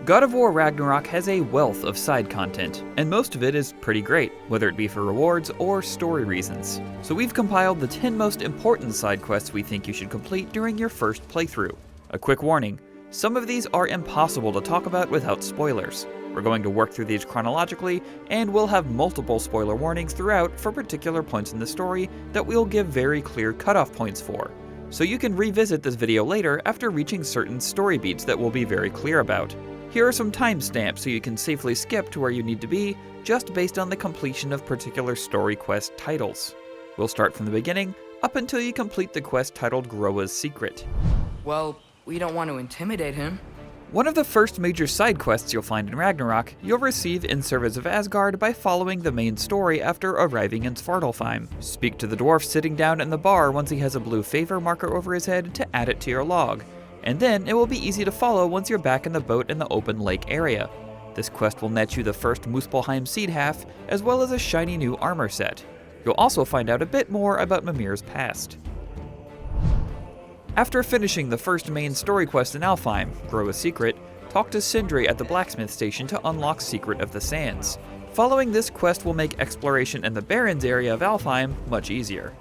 God of War Ragnarok has a wealth of side content, and most of it is pretty great, whether it be for rewards or story reasons. So we've compiled the 10 most important side quests we think you should complete during your first playthrough. A quick warning, some of these are impossible to talk about without spoilers. We're going to work through these chronologically, and we'll have multiple spoiler warnings throughout for particular points in the story that we'll give very clear cutoff points for. So you can revisit this video later after reaching certain story beats that we'll be very clear about. Here are some timestamps so you can safely skip to where you need to be, just based on the completion of particular story quest titles. We'll start from the beginning, up until you complete the quest titled Groa's Secret. Well, we don't want to intimidate him. One of the first major side quests you'll find in Ragnarok, you'll receive in Service of Asgard by following the main story after arriving in Svartalfheim. Speak to the dwarf sitting down in the bar once he has a blue favor marker over his head to add it to your log. And then it will be easy to follow once you're back in the boat in the open lake area. This quest will net you the first Muspelheim seed half, as well as a shiny new armor set. You'll also find out a bit more about Mimir's past. After finishing the first main story quest in Alfheim, Groa's Secret, talk to Sindri at the blacksmith station to unlock Secret of the Sands. Following this quest will make exploration in the Barrens area of Alfheim much easier.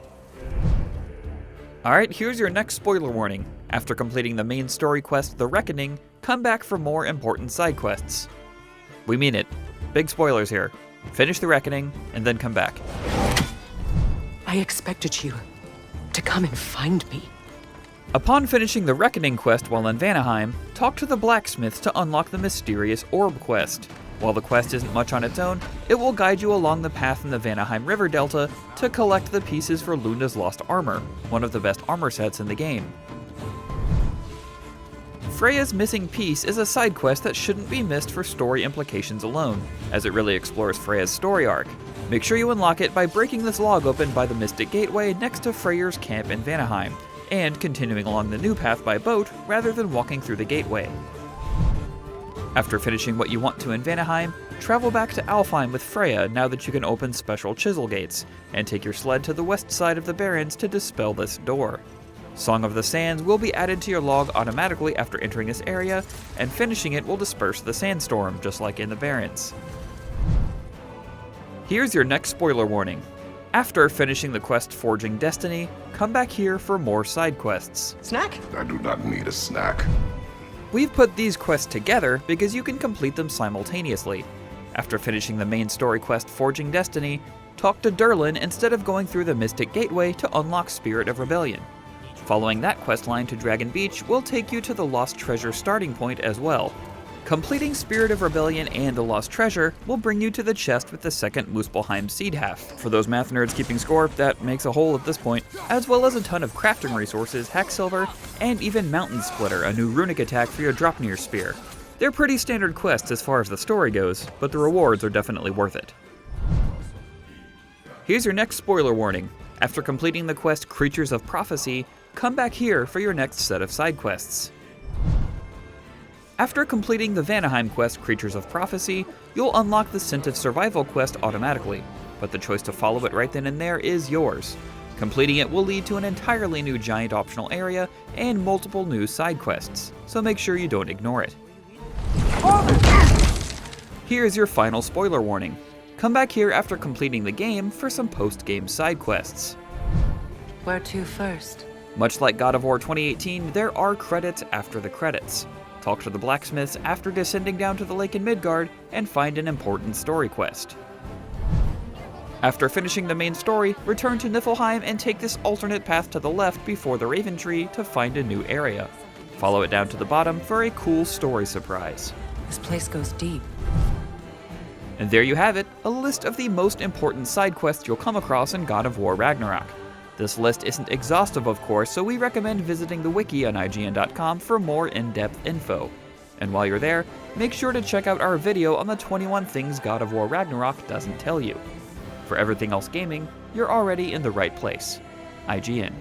Alright, here's your next spoiler warning. After completing the main story quest, The Reckoning, come back for more important side quests. We mean it. Big spoilers here. Finish The Reckoning, and then come back. I expected you to come and find me. Upon finishing the Reckoning quest while in Vanaheim, talk to the blacksmith to unlock the mysterious Orb quest. While the quest isn't much on its own, it will guide you along the path in the Vanaheim River Delta to collect the pieces for Lunda's Lost Armor, one of the best armor sets in the game. Freya's Missing Piece is a side quest that shouldn't be missed for story implications alone, as it really explores Freya's story arc. Make sure you unlock it by breaking this log open by the Mystic Gateway next to Freyr's camp in Vanaheim, and continuing along the new path by boat rather than walking through the gateway. After finishing what you want to in Vanaheim, travel back to Alfheim with Freya now that you can open special chisel gates, and take your sled to the west side of the Barrens to dispel this door. Song of the Sands will be added to your log automatically after entering this area, and finishing it will disperse the sandstorm, just like in the Barrens. Here's your next spoiler warning. After finishing the quest Forging Destiny, come back here for more side quests. Snack? I do not need a snack. We've put these quests together because you can complete them simultaneously. After finishing the main story quest Forging Destiny, talk to Durlin instead of going through the Mystic Gateway to unlock Spirit of Rebellion. Following that questline to Dragon Beach will take you to the Lost Treasure starting point as well. Completing Spirit of Rebellion and the Lost Treasure will bring you to the chest with the second Muspelheim seed half. For those math nerds keeping score, that makes a hole at this point, as well as a ton of crafting resources, Hacksilver, and even Mountain Splitter, a new runic attack for your Dropnir Spear. They're pretty standard quests as far as the story goes, but the rewards are definitely worth it. Here's your next spoiler warning. After completing the quest Creatures of Prophecy, come back here for your next set of side quests. After completing the Vanaheim quest Creatures of Prophecy, you'll unlock the Scent of Survival quest automatically, but the choice to follow it right then and there is yours. Completing it will lead to an entirely new giant optional area and multiple new side quests, so make sure you don't ignore it. Here's your final spoiler warning. Come back here after completing the game for some post-game side quests. Where to first? Much like God of War 2018, there are credits after the credits. Talk to the blacksmiths after descending down to the lake in Midgard and find an important story quest. After finishing the main story, return to Niflheim and take this alternate path to the left before the Raven Tree to find a new area. Follow it down to the bottom for a cool story surprise. This place goes deep. And there you have it, a list of the most important side quests you'll come across in God of War Ragnarok. This list isn't exhaustive, of course, so we recommend visiting the wiki on IGN.com for more in-depth info. And while you're there, make sure to check out our video on the 21 things God of War Ragnarok doesn't tell you. For everything else gaming, you're already in the right place. IGN.